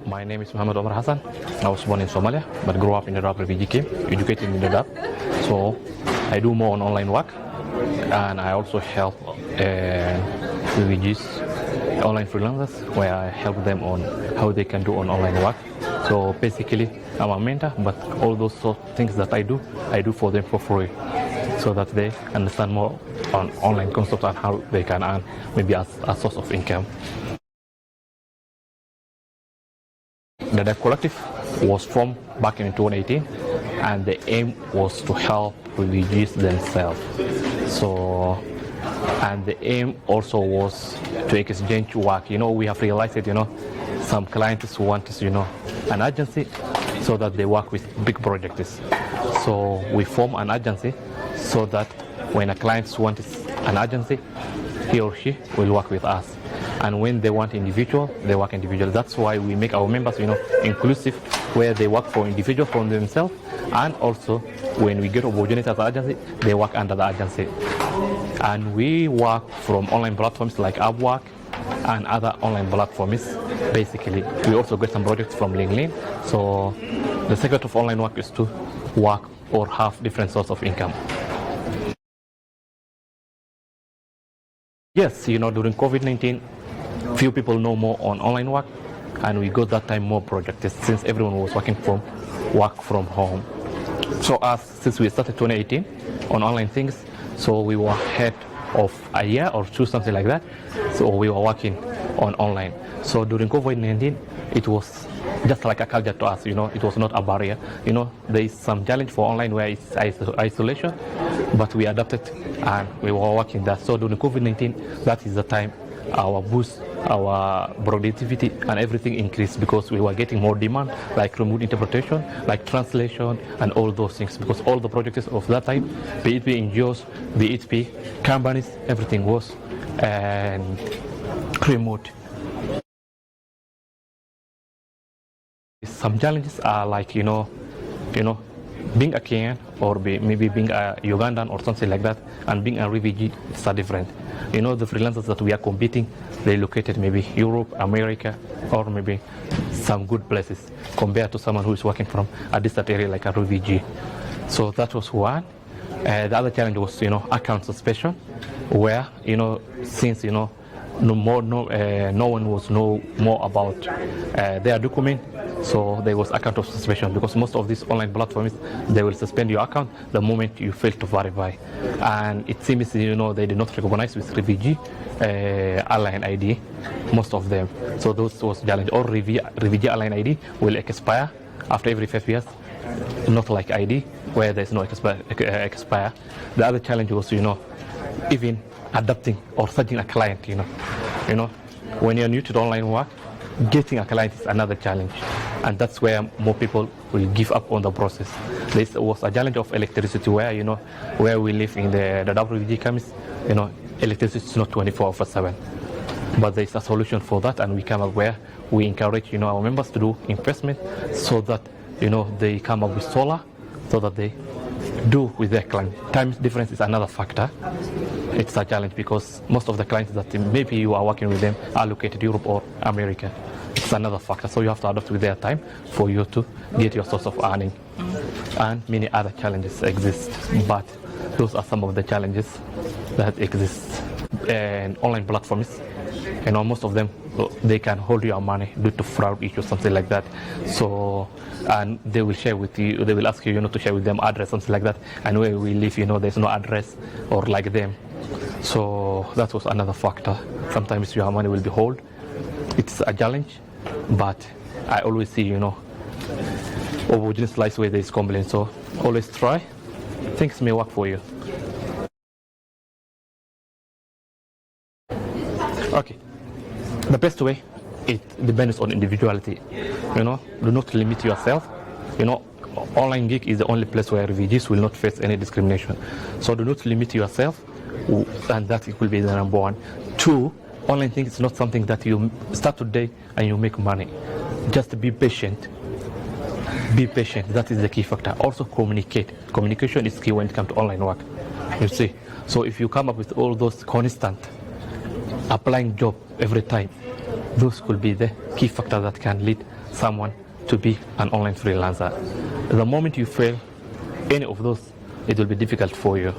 My name is Mohamed Omar Hassan. I was born in Somalia, but grew up in Dadaab refugee camp, educated in Dadaab. So I do more on online work, and I also help refugees, online freelancers, where I help them on how they can do on online work. So basically, I'm a mentor, but all those sort of things that I do for them for free, so that they understand more on online concepts and how they can earn maybe as a source of income. The Dadaab Collective was formed back in 2018, and the aim was to help refugees themselves. So, and the aim also was to exchange work. We have realized that, some clients want, an agency so that they work with big projects. So we form an agency so that when a client wants an agency, he or she will work with us. And when they want individual, they work individual. That's why we make our members, inclusive, where they work for individual from themselves, and also when we get opportunity as an agency, they work under the agency. And we work from online platforms like Upwork and other online platforms. Basically, we also get some projects from LinkedIn. So the secret of online work is to work or have different sources of income. Yes, during COVID-19, few people know more on online work, and we got that time more projects since everyone was working from work from home. So since we started 2018 on online things, so we were ahead of a year or two, something like that. So we were working on online. So during COVID-19, it was just like a culture to us, it was not a barrier. There is some challenge for online where it's isolation, but we adapted and we were working that. So during COVID-19, that is the time our productivity and everything increased, because we were getting more demand, like remote interpretation, like translation, and all those things, because all the projects of that time, be it NGOs, be it companies, everything was remote. Some challenges are like, being a Kenyan or maybe being a Ugandan or something like that, and being a refugee, it's different. The freelancers that we are competing, they located maybe Europe, America, or maybe some good places compared to someone who is working from a distant area like a refugee. So that was one. The other challenge was, account suspension, where, since, no one was know more about their document. So there was account of suspension, because most of these online platforms, they will suspend your account the moment you fail to verify. And it seems, they did not recognize with refugee airline ID, most of them. So those was challenge. Or refugee airline ID will expire after every 5 years, not like ID, where there's no expire. The other challenge was, even adapting or searching a client, when you're new to the online work, getting a client is another challenge, and that's where more people will give up on the process. This was a challenge of electricity, where where we live in the Dadaab refugee camps, electricity is not 24/7, but there's a solution for that, and we come up where we encourage our members to do investment, so that they come up with solar, so that they do with their client. Time difference is another factor. It's a challenge, because most of the clients that maybe you are working with them are located in Europe or America. It's another factor. So you have to adapt with their time for you to get your source of earning. And many other challenges exist, but those are some of the challenges that exist. And online platforms, most of them, they can hold your money due to fraud issues, something like that. So, and they will share with you, they will ask you, to share with them address, something like that. And where we live, there's no address or like them. So that was another factor. Sometimes your money will be held. It's a challenge, but I always see, opportunities lies where there is complaint. So always try. Things may work for you. Okay. The best way, it depends on individuality. Do not limit yourself. Online gig is the only place where refugees will not face any discrimination. So do not limit yourself, and that it will be the number one. Two, online thing is not something that you start today and you make money. Just be patient. Be patient. That is the key factor. Also communicate. Communication is key when it comes to online work. You see. So if you come up with all those constant applying job every time, those could be the key factor that can lead someone to be an online freelancer. The moment you fail any of those, it will be difficult for you.